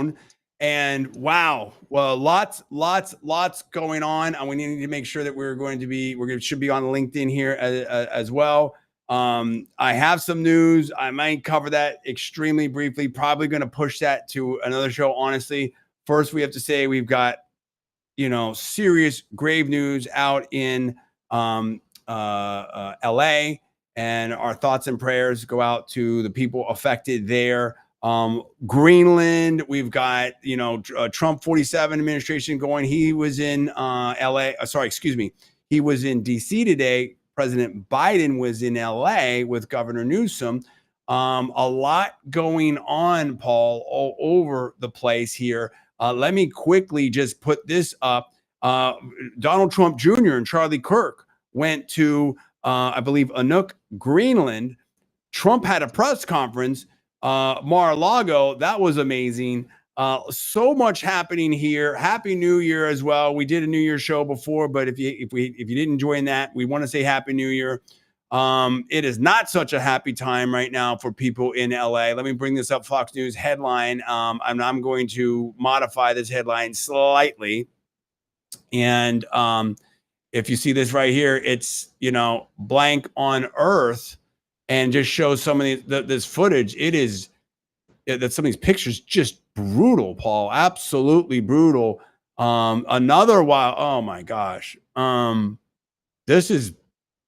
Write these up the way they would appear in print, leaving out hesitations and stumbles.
own. And wow, well, lots going on. And we need to make sure that should be on LinkedIn here as well. I have some news. I might cover that extremely briefly. Probably going to push that to another show. Honestly, first we have to say we've got, serious grave news out in LA, and our thoughts and prayers go out to the people affected there. Greenland, we've got, Trump 47 administration going. He was in he was in DC today. President Biden was in LA with Governor Newsom. A lot going on, Paul, all over the place here. Let me quickly just put this up. Donald Trump Jr. and Charlie Kirk went to, I believe, Inuk, Greenland. Trump had a press conference, Mar-a-Lago. That was amazing. So much happening here. Happy New Year as well. We did a New Year's show before, but if you didn't join that, we want to say Happy New Year. It is not such a happy time right now for people in LA. Let me bring this up. Fox News headline. I'm going to modify this headline slightly. And if you see this right here, it's, blank on Earth, and just shows some of this footage. That some of these pictures just brutal, Paul. Absolutely brutal. Another wild. Oh my gosh. This is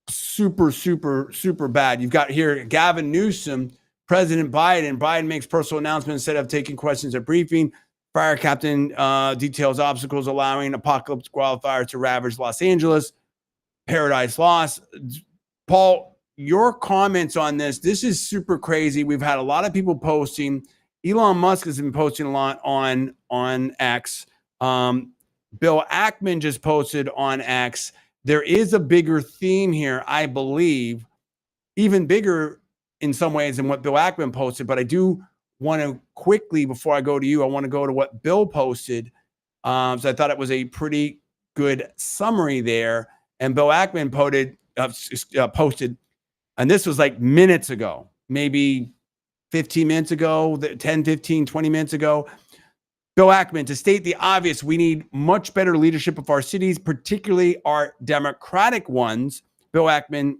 super bad. You've got here Gavin Newsom, President Biden. Biden makes personal announcement instead of taking questions at briefing. Fire captain details obstacles allowing apocalyptic wildfire to ravage Los Angeles. Paradise Lost. Paul, your comments on this. This is super crazy. We've had a lot of people posting. Elon Musk has been posting a lot on X. Bill Ackman just posted on X. There is a bigger theme here, I believe, even bigger in some ways than what Bill Ackman posted. But I do want to quickly, before I go to you, I want to go to what Bill posted. So I thought it was a pretty good summary there. And Bill Ackman posted, and this was like minutes ago, maybe 15 minutes ago, 10, 15, 20 minutes ago. Bill Ackman, to state the obvious, we need much better leadership of our cities, particularly our democratic ones. Bill Ackman,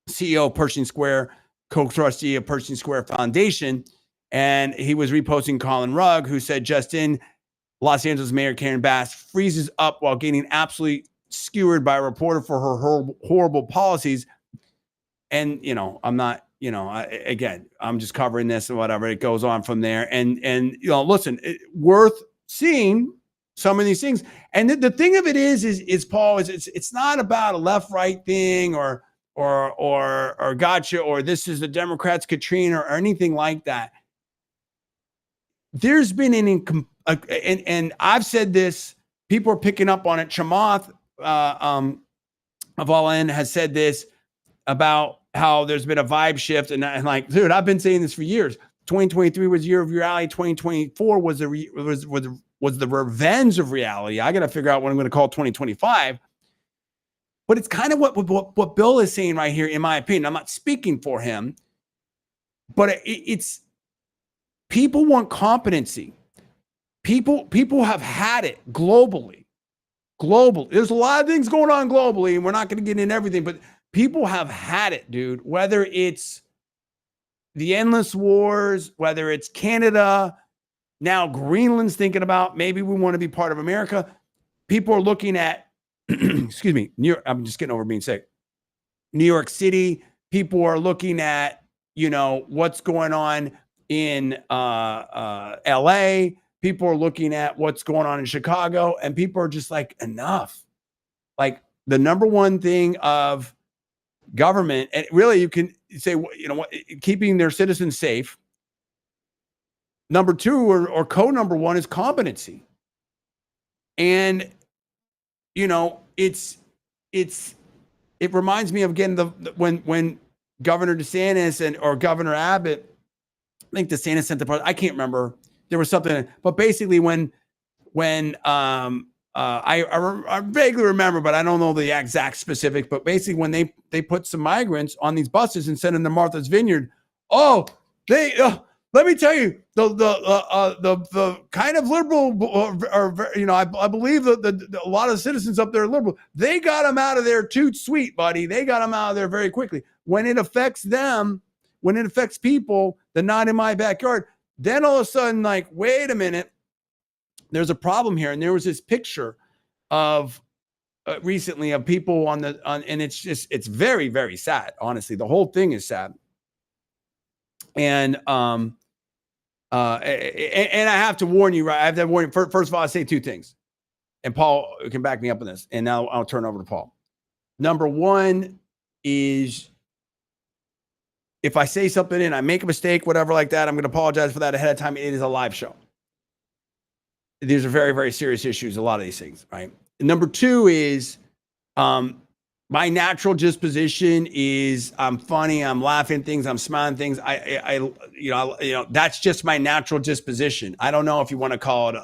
CEO of Pershing Square, co-trustee of Pershing Square Foundation. And he was reposting Colin Rugg, who said, just in, Los Angeles Mayor Karen Bass freezes up while getting absolutely skewered by a reporter for her horrible policies. And, I'm not, again, I'm just covering this and whatever. It goes on from there. And listen, worth seeing some of these things. And the thing of it is Paul, it's not about a left-right thing or gotcha, or this is the Democrats' Katrina or anything like that. There's been and I've said this, people are picking up on it. Chamath Avalon has said this about how there's been a vibe shift. And like, dude, I've been saying this for years. 2023 was the year of reality. 2024 was the revenge of reality. I got to figure out what I'm going to call 2025. But it's kind of what Bill is saying right here, in my opinion. I'm not speaking for him, but it's people want competency. People have had it globally. There's a lot of things going on globally, and we're not going to get into everything, but people have had it, dude. Whether it's the endless wars, whether it's Canada, now Greenland's thinking about maybe we want to be part of America. People are looking at, excuse me, New York, I'm just getting over being sick. New York City, people are looking at, what's going on in LA. People are looking at what's going on in Chicago, and people are just like, enough. Like, the number one thing of government, and really you can say, keeping their citizens safe. Number two, or code number one, is competency. And, it reminds me of, again, when Governor DeSantis or Governor Abbott, I think DeSantis sent I can't remember. There was something, but basically when I vaguely remember, but I don't know the exact specific, but basically when they put some migrants on these buses and sent them to Martha's Vineyard, let me tell you, the kind of liberal, I believe that a lot of citizens up there are liberal. They got them out of there too sweet, buddy. They got them out of there very quickly. When it affects them, when it affects people, they're not in my backyard. Then all of a sudden, like, wait a minute, there's a problem here. And there was this picture of recently of people and it's very, very sad. Honestly, the whole thing is sad. And I have to warn you, right? I have to warn you. First of all, I say two things, and Paul can back me up on this. And now I'll turn over to Paul. Number one is, if I say something and I make a mistake, whatever like that, I'm going to apologize for that ahead of time. It is a live show. These are very, very serious issues, a lot of these things, right? And number two is my natural disposition is I'm funny, I'm laughing at things, I'm smiling things. That's just my natural disposition. I don't know if you want to call it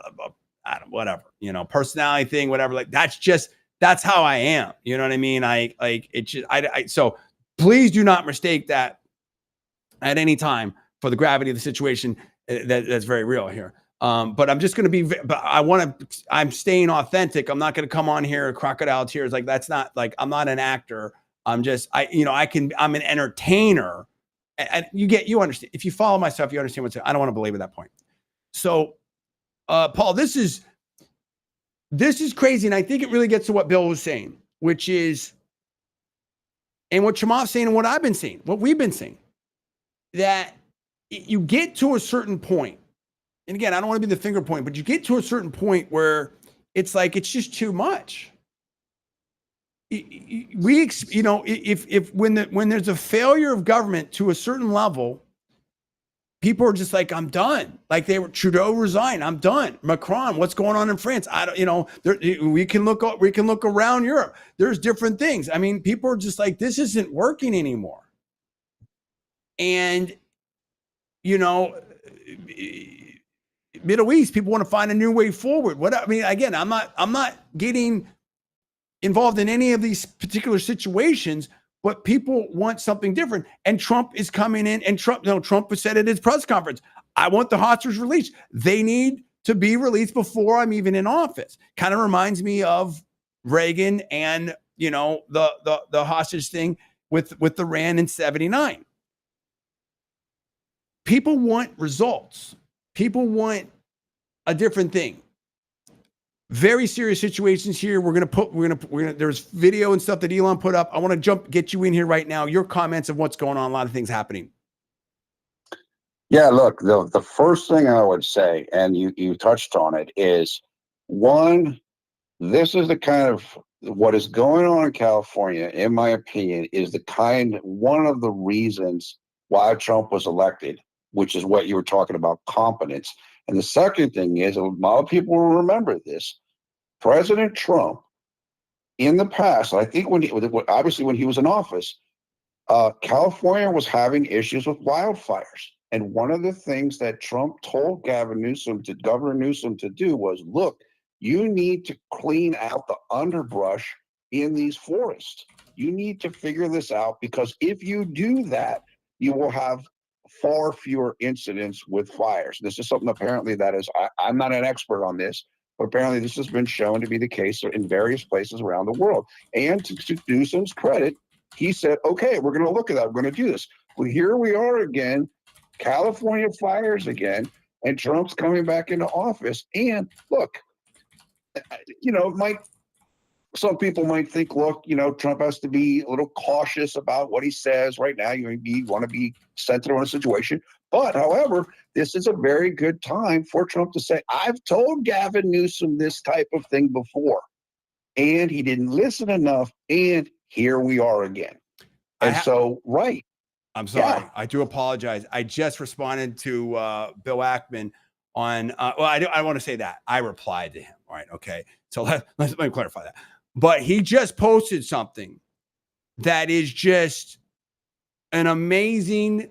whatever, personality thing, whatever. Like that's how I am. You know what I mean? So please do not mistake that at any time for the gravity of the situation. That's very real here. But I'm just going to be, I'm staying authentic. I'm not going to come on here crocodile tears. Like, that's not like, I'm not an actor. I'm an entertainer. And you understand. If you follow my stuff, you understand I don't want to belabor that point. So, Paul, this is crazy. And I think it really gets to what Bill was saying, which is, and what Chamath's saying and what I've been saying, what we've been saying, that you get to a certain point. And again, I don't want to be the finger point, but you get to a certain point where it's like, it's just too much. When there's a failure of government to a certain level, people are just like, I'm done. Like Trudeau resigned. I'm done. Macron, what's going on in France? We can look around Europe. There's different things. I mean, people are just like, this isn't working anymore. And, Middle East, people want to find a new way forward. Again, I'm not getting involved in any of these particular situations, but people want something different. And Trump is coming in, and Trump said at his press conference, I want the hostages released. They need to be released before I'm even in office. Kind of reminds me of Reagan and, the hostage thing with Iran in 1979. People want results. People want a different thing. Very serious situations here. There's video and stuff that Elon put up. I want to get you in here right now. Your comments of what's going on, a lot of things happening. Yeah, look, the first thing I would say, and you touched on it, is one, this is the kind of what is going on in California, in my opinion, is one of the reasons why Trump was elected, which is what you were talking about, competence. And the second thing is, a lot of people will remember this, President Trump, in the past, I think when he was in office, California was having issues with wildfires. And one of the things that Trump told Governor Newsom to do was, look, you need to clean out the underbrush in these forests. You need to figure this out, because if you do that, you will have far fewer incidents with fires. This is something apparently I'm not an expert on this, but apparently this has been shown to be the case in various places around the world. And to Newsom's credit, he said, okay, we're going to look at that. We're going to do this. Well, here we are again, California fires again, and Trump's coming back into office. And look, some people might think, look, Trump has to be a little cautious about what he says right now. You want to be sensitive on a situation. But, however, this is a very good time for Trump to say, I've told Gavin Newsom this type of thing before, and he didn't listen enough, and here we are again. And right. I'm sorry. Yeah. I do apologize. I just responded to Bill Ackman on, I want to say that. I replied to him. All right. Okay. So let me clarify that. But he just posted something that is just an amazing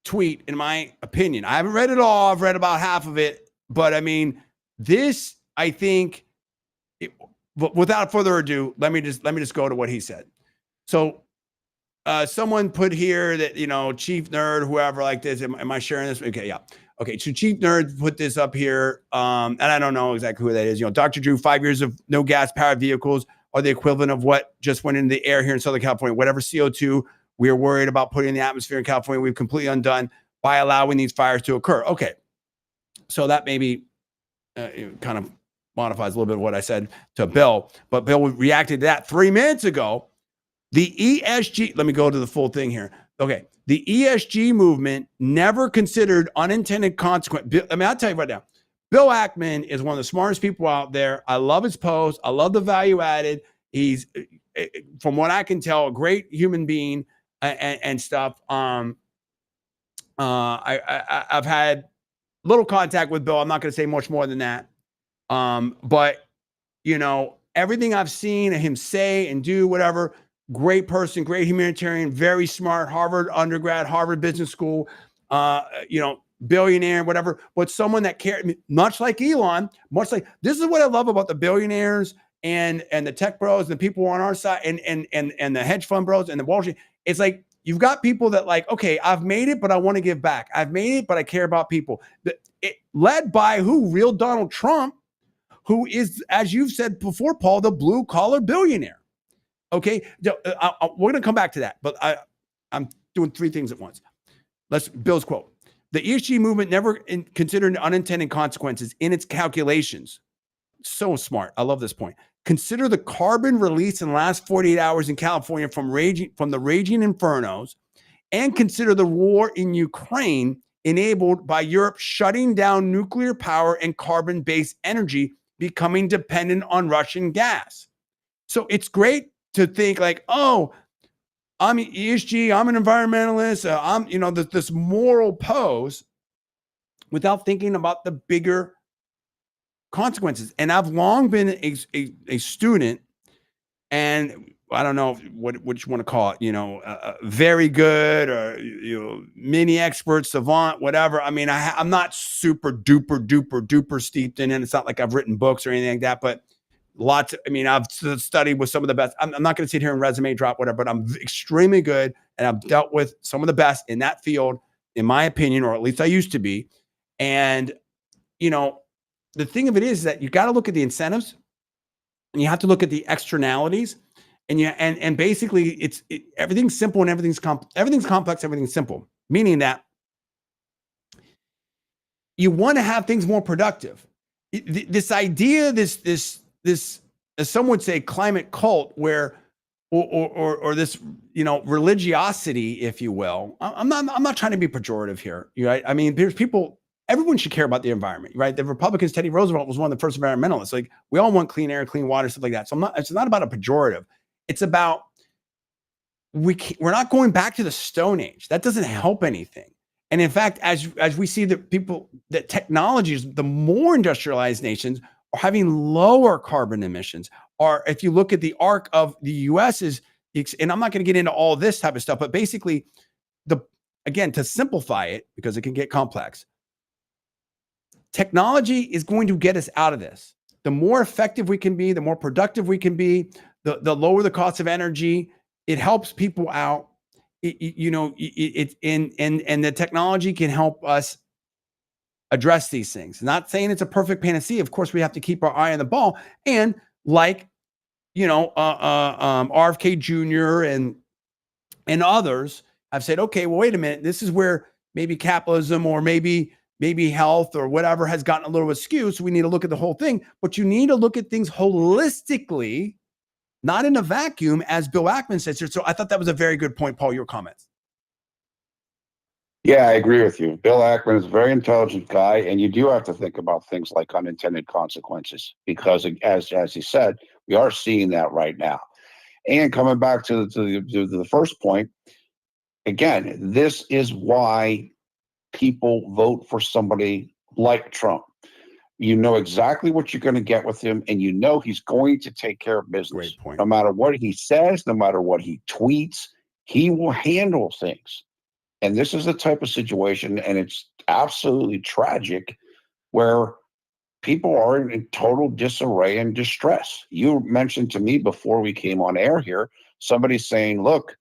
tweet, in my opinion. I haven't read it all. I've read about half of it. But I mean, this, I think, without further ado, let me just go to what he said. So someone put here that, Chief Nerd, whoever like this. Am I sharing this? Okay, yeah. Okay, so Chief Nerd put this up here, and I don't know exactly who that is. Dr. Drew, 5 years of no gas-powered vehicles are the equivalent of what just went into the air here in Southern California. Whatever CO2 we're worried about putting in the atmosphere in California, we've completely undone by allowing these fires to occur. Okay, so that maybe kind of modifies a little bit of what I said to Bill, but Bill reacted to that 3 minutes ago. The ESG, let me go to the full thing here. Okay, the ESG movement never considered unintended consequence. I mean, I'll tell you right now, Bill Ackman is one of the smartest people out there. I love his posts. I love the value added. He's, from what I can tell, a great human being and stuff. I've had little contact with Bill. I'm not going to say much more than that. But everything I've seen him say and do, whatever, great person, great humanitarian, very smart, Harvard undergrad, Harvard Business School, billionaire, whatever, but someone that cared, much like Elon, this is what I love about the billionaires and the tech bros and the people on our side and the hedge fund bros and the Wall Street. It's like, you've got people that like, okay, I've made it, but I want to give back. I've made it, but I care about people. Led by who? Real Donald Trump, who is, as you've said before, Paul, the blue collar billionaire. Okay, we're going to come back to that, but I'm doing three things at once. Bill's quote. The ESG movement never considered unintended consequences in its calculations. So smart. I love this point. Consider the carbon release in the last 48 hours in California from the raging infernos, and consider the war in Ukraine enabled by Europe shutting down nuclear power and carbon-based energy, becoming dependent on Russian gas. So it's great to think like, oh, I'm ESG, I'm an environmentalist, I'm, this moral pose, without thinking about the bigger consequences. And I've long been a student, and I don't know what you want to call it, very good or mini expert, savant, whatever. I mean, I'm not super duper steeped in it. It's not like I've written books or anything like that, but I've studied with some of the best. I'm not going to sit here and resume drop whatever, but I'm extremely good, and I've dealt with some of the best in that field, in my opinion, or at least I used to be. And the thing of it is that you got to look at the incentives, and you have to look at the externalities, and basically everything's simple and everything's complex, everything's simple, meaning that you want to have things more productive. This idea, this as some would say, climate cult, where or this religiosity, if you will. I'm not trying to be pejorative here, right? I mean, there's people. Everyone should care about the environment, right? The Republicans, Teddy Roosevelt was one of the first environmentalists. Like, we all want clean air, clean water, stuff like that. So it's not about a pejorative. It's about we're not going back to the Stone Age. That doesn't help anything. And in fact, as we see that technologies, the more industrialized nations are having lower carbon emissions. Or if you look at the arc of the U.S. and I'm not going to get into all this type of stuff, but basically, again, to simplify it, because it can get complex, technology is going to get us out of this. The more effective we can be, the more productive we can be, the lower the cost of energy. It helps people out. And the technology can help us address these things. Not saying it's a perfect panacea. Of course, we have to keep our eye on the ball. And like, RFK Jr. and others have said, okay, well, wait a minute. This is where maybe capitalism or maybe health or whatever has gotten a little askew. So we need to look at the whole thing. But you need to look at things holistically, not in a vacuum, as Bill Ackman says here. So I thought that was a very good point, Paul, your comments. Yeah, I agree with you. Bill Ackman is a very intelligent guy, and you do have to think about things like unintended consequences, because as he said, we are seeing that right now. And coming back to the first point, again, this is why people vote for somebody like Trump. You know exactly what you're going to get with him, and you know he's going to take care of business. Great point. No matter what he says, no matter what he tweets, he will handle things. And this is the type of situation, and it's absolutely tragic, where people are in total disarray and distress. You mentioned to me before we came on air here, somebody saying, look,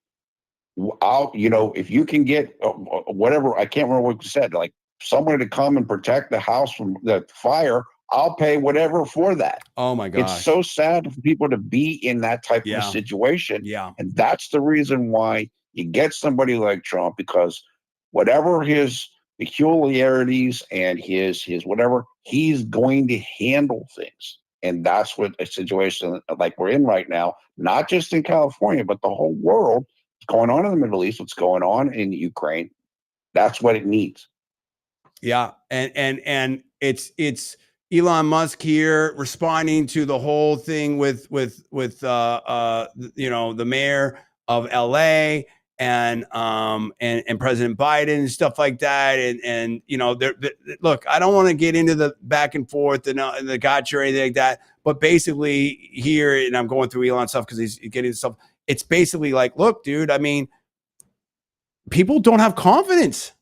if you can get whatever, I can't remember what you said, like someone to come and protect the house from the fire, I'll pay whatever for that. Oh my It's gosh. so sad for people to be in that type of a Yeah. situation. Yeah. And that's the reason why you get somebody like Trump, because whatever his peculiarities and his whatever, he's going to handle things. And that's what a situation like we're in right now, not just in California, but the whole world, what's going on in the Middle East, what's going on in Ukraine. That's what it needs. Yeah. And it's Elon Musk here responding to the whole thing with the mayor of LA and President Biden and stuff like that. And look, I don't want to get into the back and forth and the gotcha or anything like that. But basically here, and I'm going through Elon stuff because he's getting stuff. It's basically like, look, dude, I mean, people don't have confidence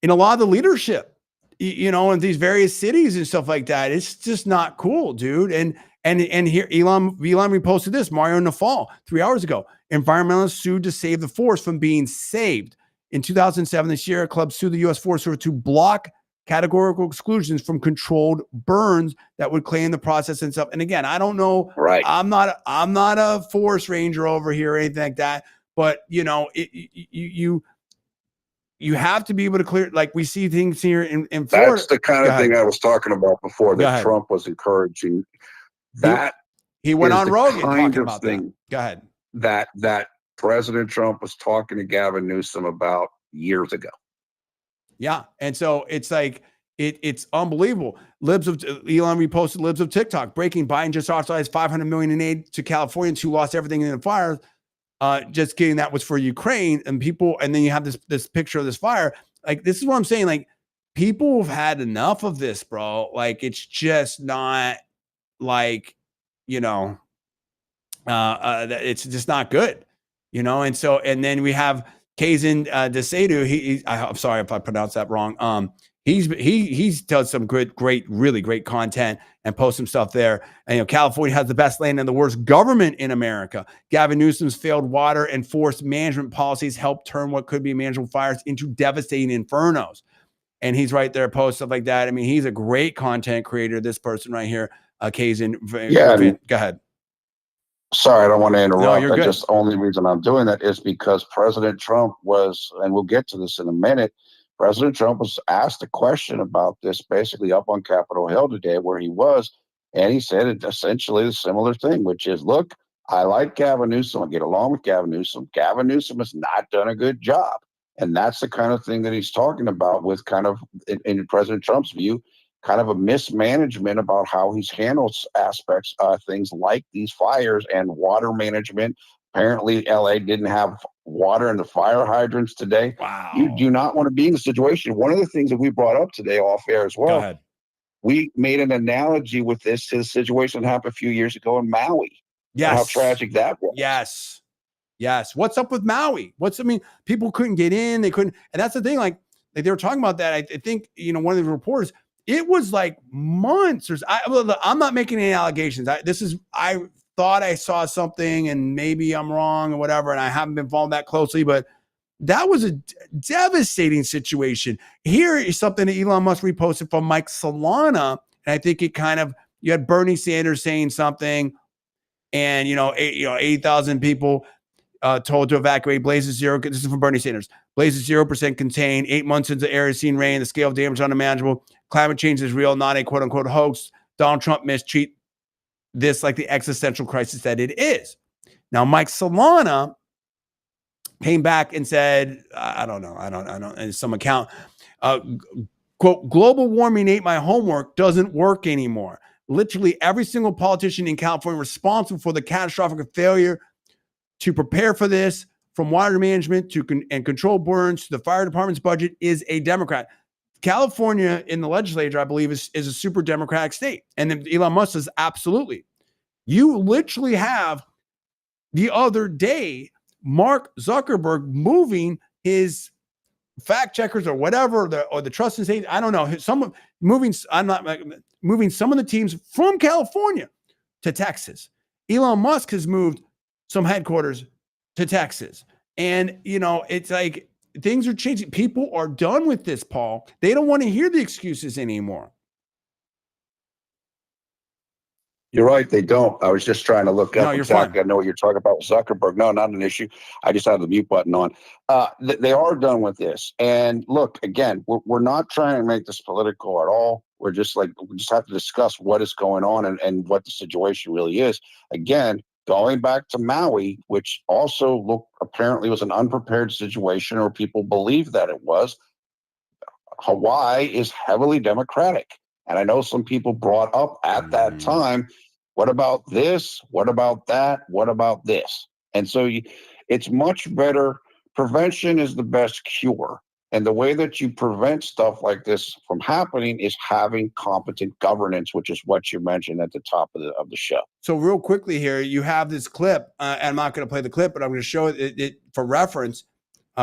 in a lot of the leadership, in these various cities and stuff like that. It's just not cool, dude. And here, Elon reposted this. Mario Nafal 3 hours ago. Environmentalists sued to save the forest from being saved. In 2007, the Sierra Club sued the U.S. Forest Service to block categorical exclusions from controlled burns that would claim the process and stuff. And again, I don't know. Right. I'm not a forest ranger over here or anything like that. But you have to be able to clear, like we see things here in Florida. That's the kind of thing I was talking about before, that Trump was encouraging. That he went on Rogan talking about thing. Go ahead. That President Trump was talking to Gavin Newsom about years ago. Yeah. And so it's like, it's unbelievable. Elon reposted libs of TikTok. Breaking: Biden just authorized $500 million in aid to Californians who lost everything in the fires. Just kidding. That was for Ukraine and people. And then you have this picture of this fire. Like, this is what I'm saying. Like, people have had enough of this, bro. Like, it's just not like, it's just not good, And so, and then we have Kazin Desedu. I'm sorry if I pronounced that wrong. He's done some really great content and post some stuff there. And California has the best land and the worst government in America. Gavin Newsom's failed water and forest management policies helped turn what could be manageable fires into devastating infernos. And he's right there, post stuff like that. I mean, he's a great content creator. This person right here, Kazin. Yeah. Go ahead. Sorry, I don't want to interrupt. No, you're good. Just the only reason I'm doing that is because President Trump was, and we'll get to this in a minute, President Trump was asked a question about this basically up on Capitol Hill today where he was, and he said essentially a similar thing, which is, look, I like Gavin Newsom. I get along with Gavin Newsom. Gavin Newsom has not done a good job. And that's the kind of thing that he's talking about with kind of, in President Trump's view, kind of a mismanagement about how he's handled aspects of things like these fires and water management. Apparently, LA didn't have water in the fire hydrants today. Wow. You do not want to be in a situation. One of the things that we brought up today off air as well, Go ahead. We made an analogy with this to the situation that happened a few years ago in Maui. Yes. How tragic that was. Yes. What's up with Maui? People couldn't get in. They couldn't. And that's the thing. Like they were talking about that. I think, one of the reporters, it was like months. I'm not making any allegations. I thought I saw something and maybe I'm wrong or whatever. And I haven't been following that closely, but that was a devastating situation. Here is something that Elon Musk reposted from Mike Solana. And I think it you had Bernie Sanders saying something and, 80,000 people told to evacuate. Blazes zero. This is from Bernie Sanders. Blazes 0% contained. 8 months into the area seen rain. The scale of damage unmanageable. Climate change is real, not a quote unquote hoax. Donald Trump mistreat this like the existential crisis that it is. Now, Mike Solana came back and said, I don't know, in some account, quote, global warming ate my homework, doesn't work anymore. Literally every single politician in California responsible for the catastrophic failure to prepare for this, from water management to control burns to the fire department's budget, is a Democrat. California in the legislature, I believe, is a super Democratic state. And then Elon Musk says, absolutely. You literally have the other day, Mark Zuckerberg moving his fact checkers or whatever, or the trust and safety, I don't know, moving some of the teams from California to Texas. Elon Musk has moved some headquarters to Texas. And, it's like things are changing. People are done with this, Paul. They don't want to hear the excuses anymore. You're right. They don't. I was just trying to look No, up you're exactly. fine. I know what you're talking about with Zuckerberg. No, not an issue. I just had the mute button on. They are done with this. And look, again, we're not trying to make this political at all. We just have to discuss what is going on and what the situation really is. Again, going back to Maui, which also apparently was an unprepared situation, or people believe that it was. Hawaii is heavily Democratic. And I know some people brought up at that time, what about this? What about that? What about this? And so it's much better. Prevention is the best cure. And the way that you prevent stuff like this from happening is having competent governance, which is what you mentioned at the top of the show. So real quickly here, you have this clip, and I'm not going to play the clip, but I'm going to show it for reference.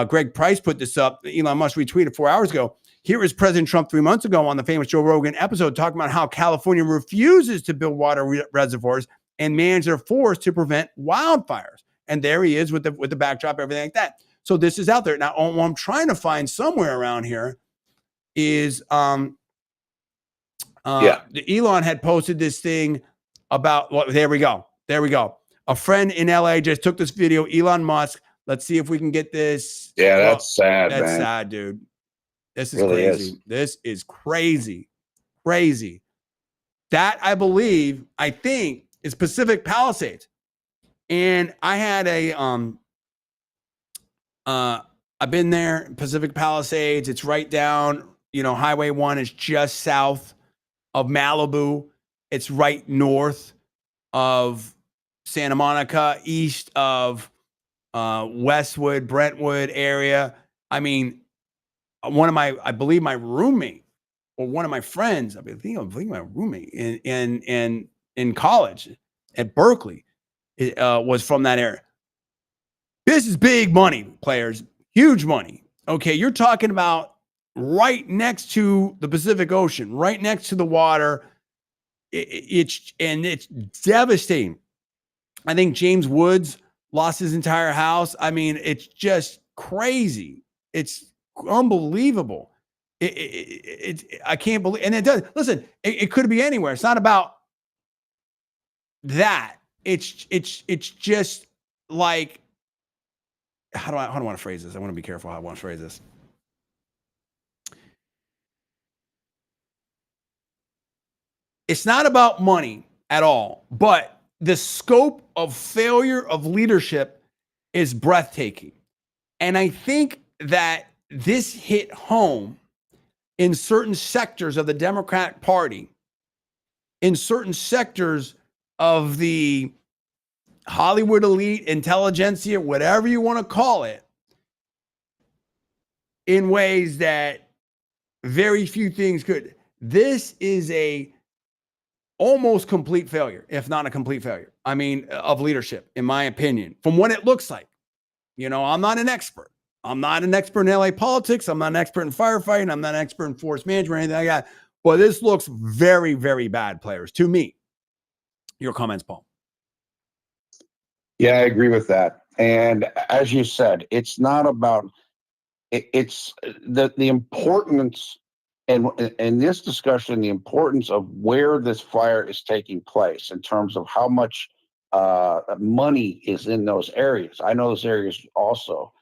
Greg Price put this up. Elon Musk retweeted 4 hours ago. Here is President Trump 3 months ago on the famous Joe Rogan episode talking about how California refuses to build water reservoirs and manage their forests to prevent wildfires. And there he is with the backdrop, everything like that. So this is out there. Now, what I'm trying to find somewhere around here is Elon had posted this thing about, well, there we go. A friend in LA just took this video, Elon Musk. Let's see if we can get this. Yeah, that's sad. That's man. sad, dude. This is really crazy. This is crazy. Crazy. That I think is Pacific Palisades. And I had I've been there, Pacific Palisades. It's right down, Highway 1 is just south of Malibu. It's right north of Santa Monica, east of Westwood, Brentwood area. I mean, I believe my roommate or one of my friends, I believe my roommate in college at Berkeley was from that area. This is big money, players, huge money. Okay, you're talking about right next to the Pacific Ocean, right next to the water. It's devastating. I think James Woods lost his entire house. I mean, it's just crazy. It's unbelievable. I can't believe, and it does. Listen, it could be anywhere. It's not about that. It's just like, how do I want to phrase this? I want to be careful how I want to phrase this. It's not about money at all, but the scope of failure of leadership is breathtaking. And I think that this hit home in certain sectors of the Democratic Party, in certain sectors of the Hollywood elite, intelligentsia, whatever you want to call it, in ways that very few things could. This is a almost complete failure, if not a complete failure. I mean, of leadership, in my opinion, from what it looks like. I'm not an expert. I'm not an expert in LA politics. I'm not an expert in firefighting. I'm not an expert in forest management or anything like that. But this looks very, very bad, players, to me. Your comments, Paul. Yeah, I agree with that. And as you said, it's not about it's the importance, and in this discussion, the importance of where this fire is taking place in terms of how much money is in those areas. I know those areas also,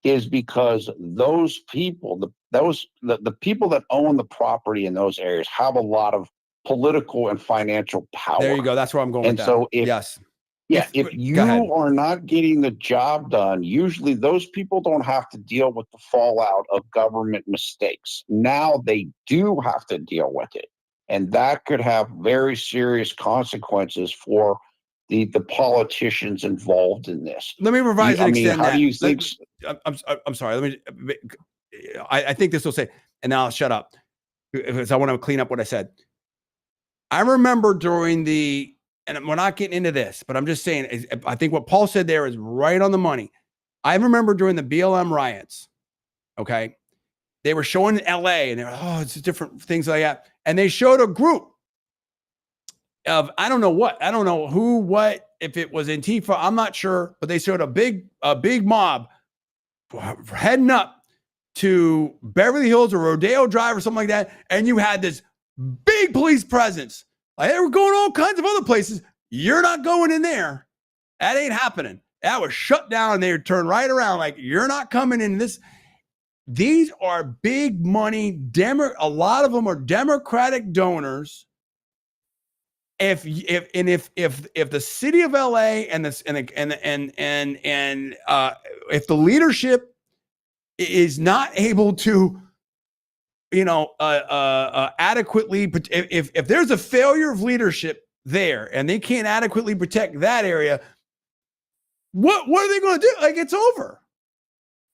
is because those people, the people that own the property in those areas have a lot of political and financial power. There you go. That's where I'm going with that. So if you are not getting the job done, usually those people don't have to deal with the fallout of government mistakes. Now they do have to deal with it. And that could have very serious consequences for the politicians involved in this. Let me revise and extend that. How do you think? I'm sorry. I think this will say, and now I'll shut up because I want to clean up what I said. I remember and we're not getting into this, but I'm just saying, I think what Paul said there is right on the money. I remember during the BLM riots, okay, they were showing in LA and they were, it's different things like that. And they showed a group of, I don't know who, what, if it was Antifa, I'm not sure, but they showed a big mob heading up to Beverly Hills or Rodeo Drive or something like that, and you had this big police presence. Like they were going all kinds of other places. You're not going in there. That ain't happening. That was shut down, and they turned right around like, you're not coming in this. These are big money. A lot of them are Democratic donors. If the city of LA and if the leadership is not able to, adequately, if there's a failure of leadership there and they can't adequately protect that area, what are they going to do? Like, it's over.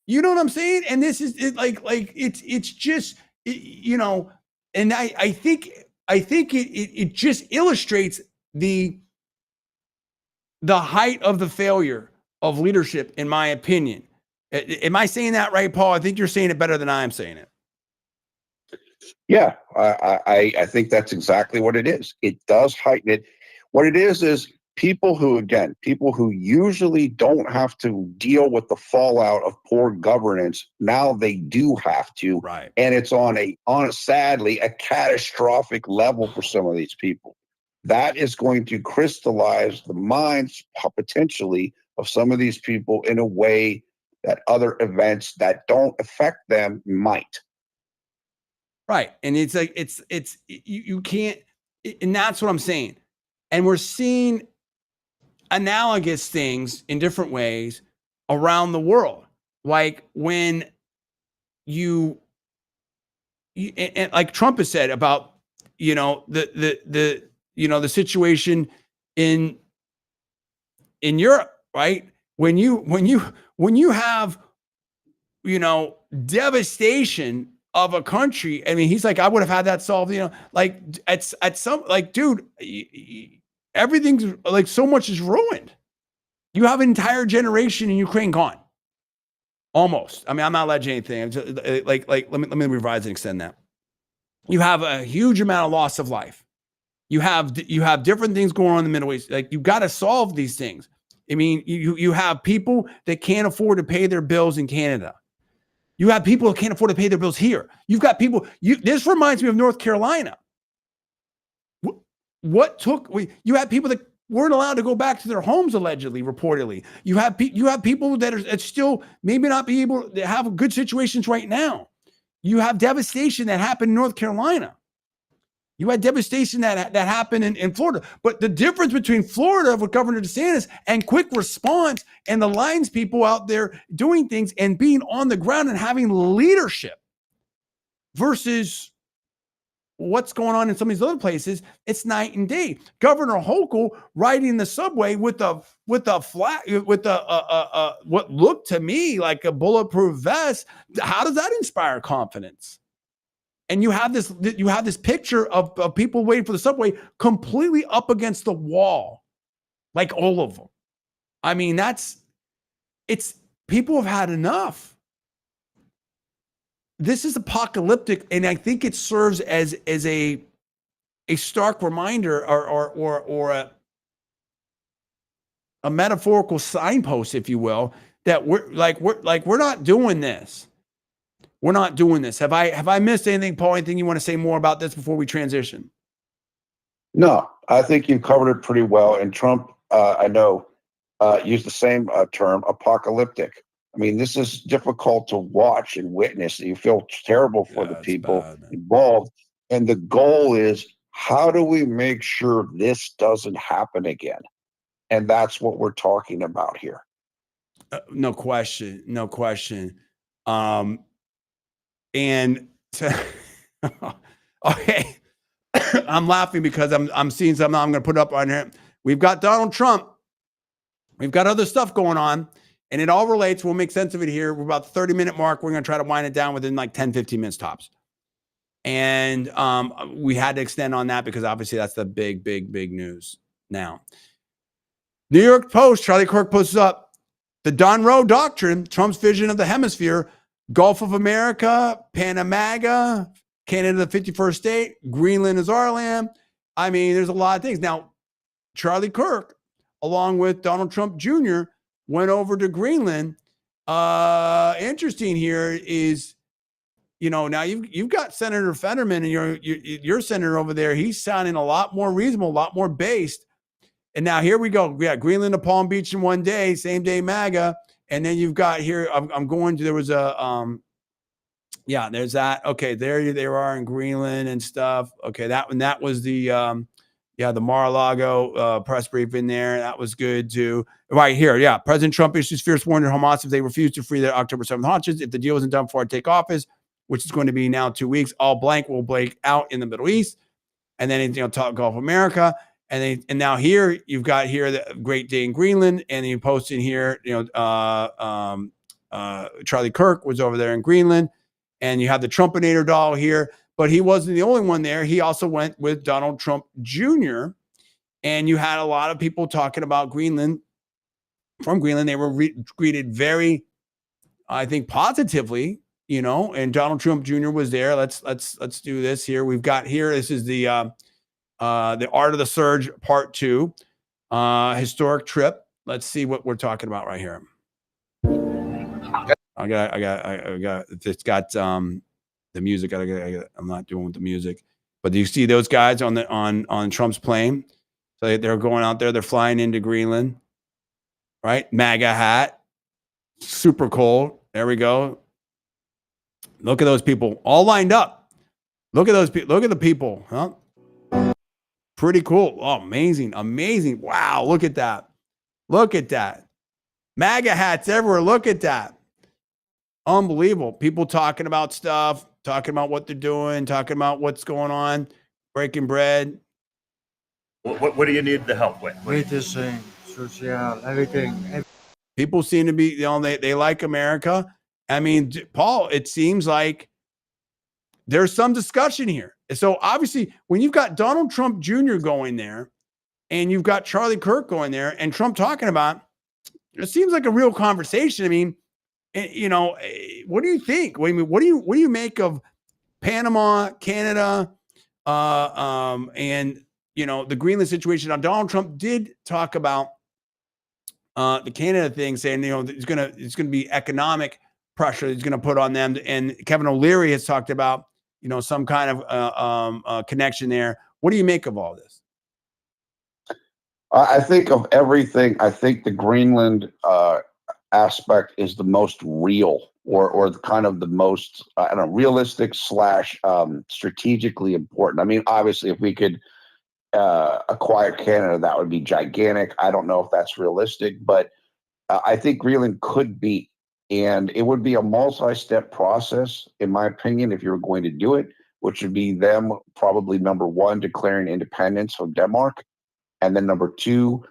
You know what I'm saying? And this is it's just, and I think it just illustrates the height of the failure of leadership, in my opinion. Am I saying that right, Paul? I think you're saying it better than I am saying it. Yeah, I think that's exactly what it is. It does heighten it. What it is people who usually don't have to deal with the fallout of poor governance, now they do have to. Right. And it's on sadly a catastrophic level for some of these people. That is going to crystallize the minds potentially of some of these people in a way that other events that don't affect them might. Right. And it's like, you can't, and that's what I'm saying. And we're seeing analogous things in different ways around the world. Like when you and like Trump has said about, the situation in Europe, right? When you have, devastation of a country. I mean, he's like, I would have had that solved, like at some, like, dude, everything's like, so much is ruined. You have an entire generation in Ukraine gone. Almost. I mean, I'm not alleging anything. I'm just, let me revise and extend that. You have a huge amount of loss of life. You have different things going on in the Middle East. Like, you got to solve these things. I mean, you have people that can't afford to pay their bills in Canada. You have people who can't afford to pay their bills here. You've got people. This reminds me of North Carolina. You had people that weren't allowed to go back to their homes, allegedly, reportedly. You have people that are still maybe not be able to have good situations right now. You have devastation that happened in North Carolina. You had devastation that happened in Florida. But the difference between Florida with Governor DeSantis and quick response and the lines people out there doing things and being on the ground and having leadership versus what's going on in some of these other places, it's night and day. Governor Hochul riding the subway with what looked to me like a bulletproof vest. How does that inspire confidence? And you have this picture of people waiting for the subway completely up against the wall, like all of them. I mean, people have had enough. This is apocalyptic, and I think it serves as a stark reminder or a metaphorical signpost, if you will, that we're not doing this. We're not doing this. Have I missed anything, Paul? Anything you want to say more about this before we transition? No, I think you covered it pretty well. And Trump, I know, used the same term, apocalyptic. I mean, this is difficult to watch and witness. You feel terrible for the people involved. And the goal is, how do we make sure this doesn't happen again? And that's what we're talking about here. No question. No question. And okay, I'm laughing because I'm seeing something I'm going to put up on here. We've got Donald Trump. We've got other stuff going on, and it all relates. We'll make sense of it here. We're about the 30-minute mark. We're going to try to wind it down within like 10, 15 minutes tops. And we had to extend on that because obviously that's the big news now. New York Post, Charlie Kirk posts up the Don Roe Doctrine, Trump's vision of the hemisphere, Gulf of America, Panamaga, Canada, the 51st state, Greenland is our land. I mean, there's a lot of things. Now, Charlie Kirk, along with Donald Trump Jr., went over to Greenland Interesting here is, now you've got Senator Fetterman and your senator over there. He's sounding a lot more reasonable, a lot more based. And now here we go. We got Greenland to Palm Beach in one day, same day MAGA. And then you've got here, I'm going to, there was there's that. Okay, there they are in Greenland and stuff. Okay, that was the the Mar-a-Lago press briefing there. That was good too. Right here, yeah. President Trump issues fierce warning to Hamas if they refuse to free their October 7th hostages. If the deal isn't done before I take office, which is going to be now 2 weeks, all blank will break out in the Middle East. And then talk Gulf of America. And now here you've got here the great day in Greenland, and you posting here, Charlie Kirk was over there in Greenland, and you have the Trumpinator doll here, but he wasn't the only one there. He also went with Donald Trump Jr., and you had a lot of people talking about Greenland. From Greenland, they were greeted very, I think, positively. And Donald Trump Jr. was there. Let's do this here. We've got here. This is the Art of the Surge Part 2, historic trip. Let's see what we're talking about right here. I got. It's got the music. I'm not doing with the music, but do you see those guys on Trump's plane? So they're going out there. They're flying into Greenland, right? MAGA hat, super cold. There we go. Look at those people all lined up. Look at those people. Look at the people, huh? Pretty cool. Oh, amazing. Wow. Look at that. MAGA hats everywhere. Look at that. Unbelievable. People talking about stuff, talking about what they're doing, talking about what's going on, breaking bread. What do you need the help with? Medicine, social, everything. People seem to be, they like America. I mean, Paul, it seems like there's some discussion here. So obviously, when you've got Donald Trump Jr. going there, and you've got Charlie Kirk going there, and Trump talking about, it seems like a real conversation. I mean, what do you think? What do you make of Panama, Canada, and the Greenland situation? Now, Donald Trump did talk about the Canada thing, saying it's gonna be economic pressure he's gonna put on them, and Kevin O'Leary has talked about some kind of connection there. What do you make of all this? I think of everything. I think the Greenland aspect is the most real, or kind of the most realistic / strategically important. I mean, obviously, if we could acquire Canada, that would be gigantic. I don't know if that's realistic, but I think Greenland could be, and it would be a multi-step process, in my opinion, if you were going to do it, which would be them probably number one, declaring independence from Denmark, and then number two,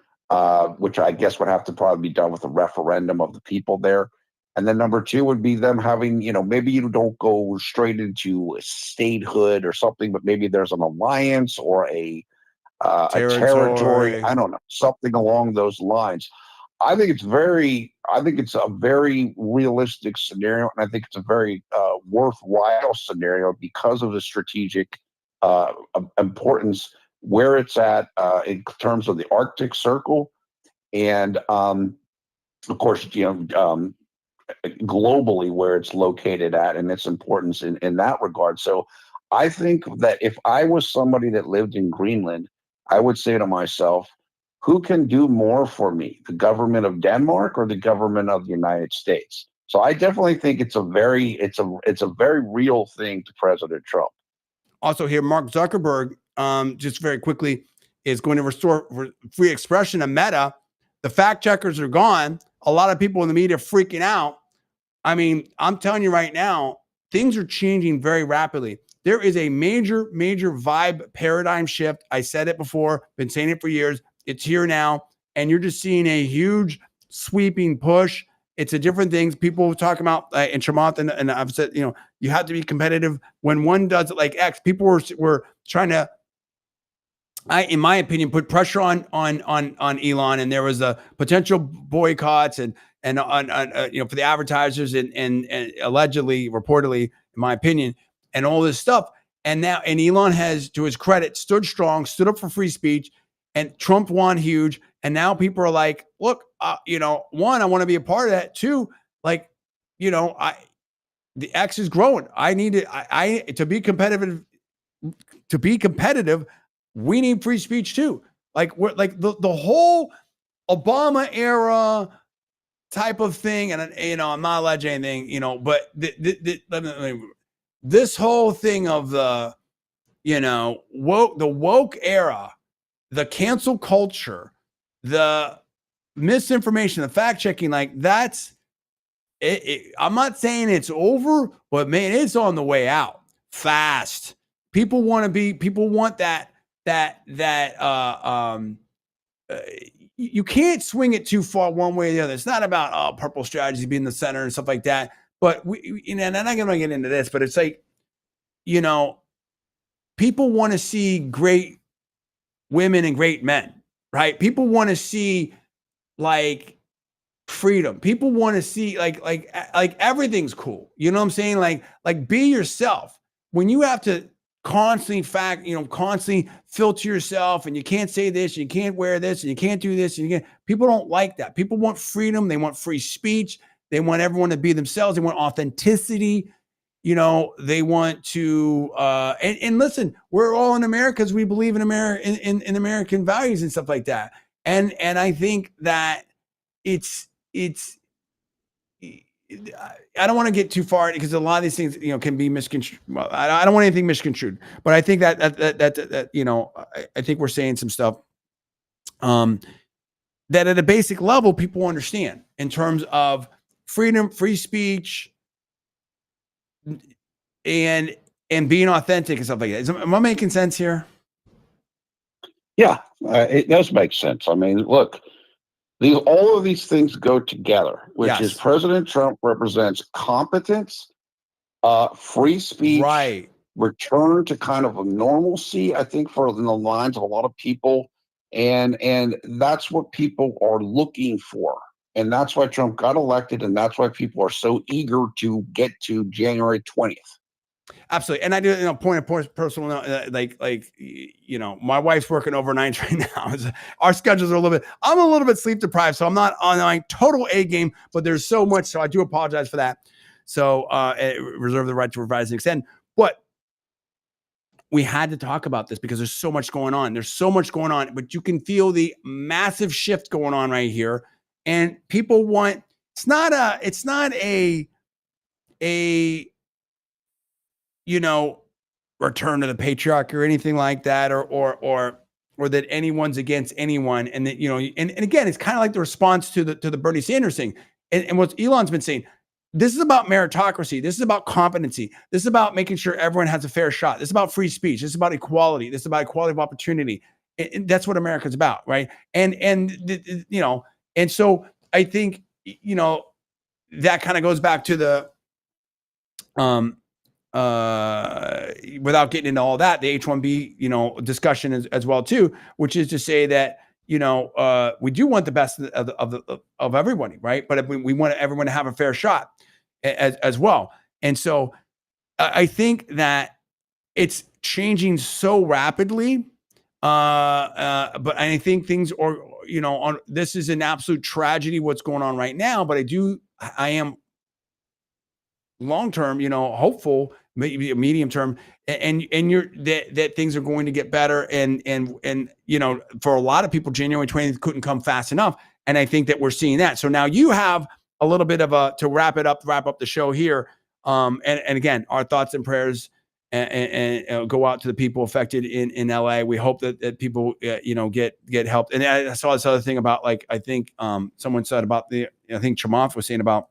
which I guess would have to probably be done with a referendum of the people there. And then number two would be them having, maybe you don't go straight into a statehood or something, but maybe there's an alliance or a territory. I don't know, something along those lines. I think it's a very realistic scenario, and I think it's a very worthwhile scenario because of the strategic importance where it's at in terms of the Arctic Circle, and of course, globally where it's located at, and its importance in that regard. So I think that if I was somebody that lived in Greenland, I would say to myself, who can do more for me, the government of Denmark or the government of the United States? So I definitely think it's a very real thing to President Trump. Also here, Mark Zuckerberg, just very quickly, is going to restore free expression to Meta. The fact checkers are gone. A lot of people in the media are freaking out. I mean, I'm telling you right now, things are changing very rapidly. There is a major vibe paradigm shift. I said it before, been saying it for years. It's here now, and you're just seeing a huge sweeping push. It's a different things. People talking about in Chamath, and I've said, you have to be competitive. When one does it like X, people were trying to, in my opinion, put pressure on Elon, and there was a potential boycotts and for the advertisers and allegedly, reportedly, in my opinion, and all this stuff. And now, and Elon has, to his credit, stood strong, stood up for free speech. And Trump won huge. And now people are like, look, one, I want to be a part of that. Two, like, the X is growing. I need it. To be competitive. To be competitive, we need free speech too. Like we're like the whole Obama era type of thing. And I'm not alleging anything, but this whole thing of the woke era, the cancel culture, the misinformation, the fact checking, like that's it. I'm not saying it's over, but man, it's on the way out fast. People want that you can't swing it too far one way or the other. It's not about purple strategy being the center and stuff like that. But and I'm not going to get into this, but it's like, people want to see great women and great men, right? People want to see like freedom. People want to see like everything's cool. You know what I'm saying? Like be yourself. When you have to constantly constantly filter yourself, and you can't say this, and you can't wear this, and you can't do this, and people don't like that. People want freedom. They want free speech. They want everyone to be themselves. They want authenticity. They want to and listen, we're all in America because we believe in America, in American values and stuff like that. And I think that it's I don't want to get too far because a lot of these things, can be misconstrued. Well, I don't want anything misconstrued, but I think that I think we're saying some stuff that at a basic level people understand in terms of freedom, free speech, and being authentic and stuff like that. Am I making sense here? Yeah, it does make sense. I mean, look, all of these things go together, which is President Trump represents competence, free speech, right, return to kind of a normalcy, I think, for in the minds of a lot of people. And that's what people are looking for. And that's why Trump got elected. And that's why people are so eager to get to January 20th. Absolutely. And I do, point of personal note, my wife's working overnight right now. Our schedules are I'm a little bit sleep deprived, so I'm not on my total A game, but there's so much. So I do apologize for that. So reserve the right to revise and extend. But we had to talk about this because there's so much going on. There's so much going on, but you can feel the massive shift going on right here. And people want, it's not a return to the patriarchy or anything like that, or that anyone's against anyone. And that, and again, it's kind of like the response to the Bernie Sanders thing. And what Elon's been saying, this is about meritocracy. This is about competency. This is about making sure everyone has a fair shot. This is about free speech. This is about equality. This is about equality of opportunity. And that's what America's about. Right. And so I think, that kind of goes back to the, without getting into all that, the H-1B, discussion as well too, which is to say that, we do want the best of everybody, right? But we want everyone to have a fair shot as well. And so I think that it's changing so rapidly. But I think things are, this is an absolute tragedy, what's going on right now. But I am long-term, hopeful, maybe a medium term, and that things are going to get better. And for a lot of people, January 20th couldn't come fast enough. And I think that we're seeing that. So now you have a little bit of to wrap up the show here. And again, our thoughts and prayers and go out to the people affected in LA. We hope that people, get help. And I saw this other thing about, like, I think someone said about I think Chamath was saying about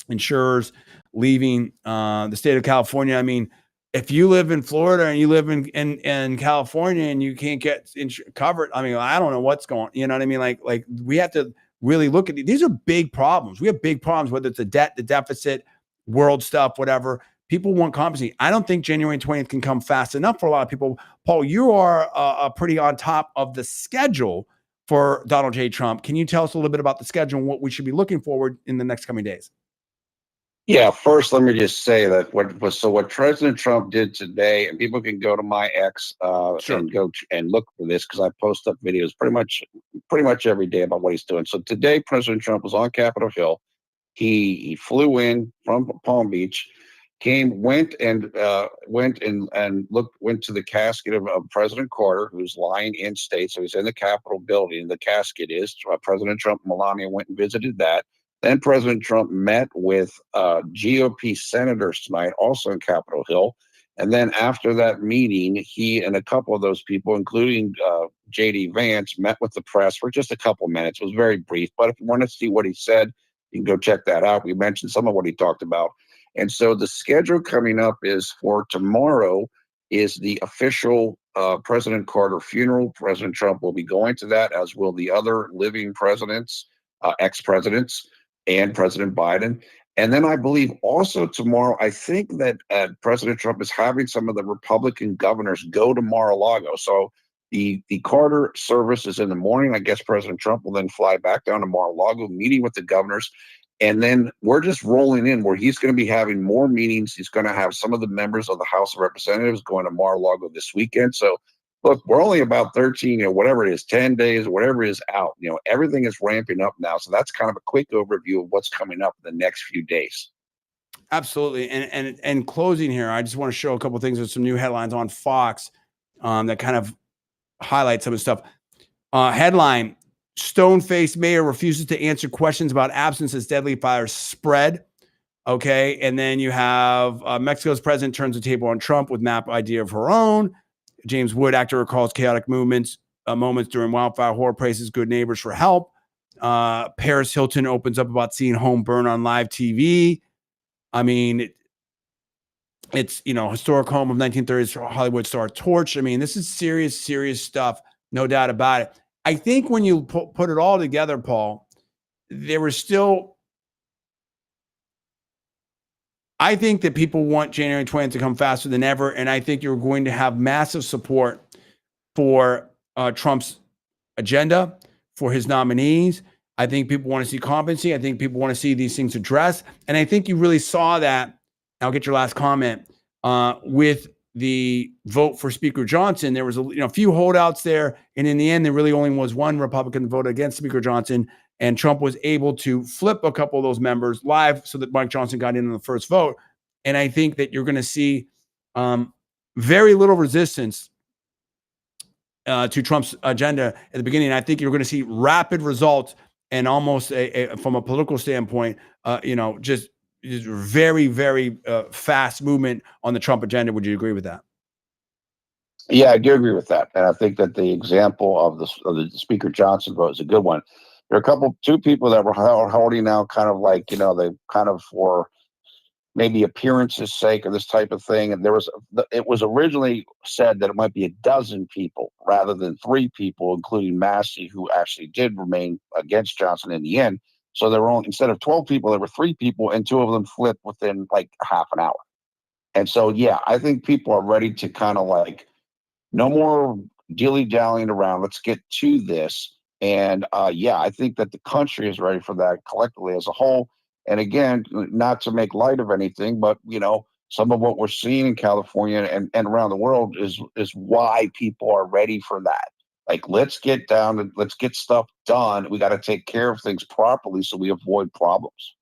insurers leaving the state of California. I mean, if you live in Florida and you live in California and you can't get covered, I mean, I don't know what's going on. You know what I mean? Like we have to really look at these are big problems. We have big problems, whether it's the debt, the deficit, world stuff, whatever. People want competency. I don't think January 20th can come fast enough for a lot of people. Paul, you are pretty on top of the schedule for Donald J. Trump. Can you tell us a little bit about the schedule and what we should be looking forward in the next coming days? Yeah, first, let me just say that what President Trump did today, and people can go to my X and go and look for this because I post up videos pretty much every day about what he's doing. So today, President Trump was on Capitol Hill He flew in from Palm Beach, went to the casket of President Carter, who's lying in state. So he's in the Capitol building. The casket is President Trump and Melania went and visited that. Then President Trump met with GOP senators tonight, also in Capitol Hill. And then after that meeting, he and a couple of those people, including J.D. Vance, met with the press for just a couple minutes. It was very brief, but if you want to see what he said, you can go check that out. We mentioned some of what he talked about. And so the schedule coming up is for tomorrow is the official President Carter funeral. President Trump will be going to that, as will the other living presidents, ex-presidents, and President Biden. And then I believe also tomorrow, I think that President Trump is having some of the Republican governors go to Mar-a-Lago. So the Carter service is in the morning. I guess President Trump will then fly back down to Mar-a-Lago, meeting with the governors. And then we're just rolling in where he's going to be having more meetings. He's going to have some of the members of the House of Representatives going to Mar-a-Lago this weekend. So look, we're only about 13, whatever it is, 10 days, whatever it is out. Everything is ramping up now. So that's kind of a quick overview of what's coming up in the next few days. Absolutely. And closing here, I just want to show a couple of things with some new headlines on Fox that kind of highlight some of the stuff. Headline: Stone-faced mayor refuses to answer questions about absence as deadly fires spread. Okay. And then you have Mexico's president turns the table on Trump with map idea of her own. James Wood, actor, recalls chaotic moments during wildfire horror, praises good neighbors for help. Paris Hilton opens up about seeing home burn on live TV. I mean, it's, historic home of 1930s Hollywood star torch. I mean, this is serious, serious stuff. No doubt about it. I think when you put it all together, Paul, there was still, I think that people want January 20th to come faster than ever. And I think you're going to have massive support for Trump's agenda, for his nominees. I think people want to see competency. I think people want to see these things addressed. And I think you really saw that. I'll get your last comment with the vote for Speaker Johnson. There was a few holdouts there. And in the end, there really only was one Republican vote against Speaker Johnson. And Trump was able to flip a couple of those members live so that Mike Johnson got in on the first vote. And I think that you're going to see very little resistance to Trump's agenda at the beginning. I think you're going to see rapid results and almost from a political standpoint, just very, very fast movement on the Trump agenda. Would you agree with that? Yeah, I do agree with that. And I think that the example of the Speaker Johnson vote is a good one. There are two people that were holding out kind of like, they kind of for maybe appearance's sake or this type of thing. And it was originally said that it might be a dozen people rather than 3 people, including Massey, who actually did remain against Johnson in the end. So there were only, instead of 12 people, there were 3 people, and 2 of them flipped within like half an hour. And so, yeah, I think people are ready to kind of like, no more dilly-dallying around. Let's get to this. And I think that the country is ready for that collectively as a whole. And again, not to make light of anything, but some of what we're seeing in California and around the world is why people are ready for that. Like, let's get down and let's get stuff done. We got to take care of things properly so we avoid problems.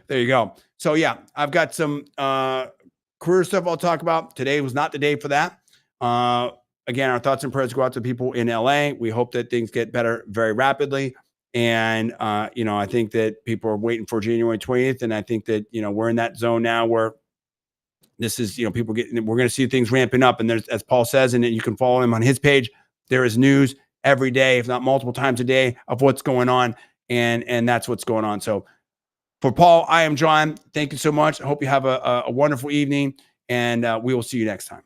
There you go. So yeah, I've got some career stuff I'll talk about. Today was not the day for that. Again, our thoughts and prayers go out to people in LA. We hope that things get better very rapidly. And, I think that people are waiting for January 20th. And I think that, we're in that zone now where this is, we're going to see things ramping up. And there's, as Paul says, and you can follow him on his page, there is news every day, if not multiple times a day, of what's going on. And that's what's going on. So for Paul, I am John. Thank you so much. I hope you have a wonderful evening, and we will see you next time.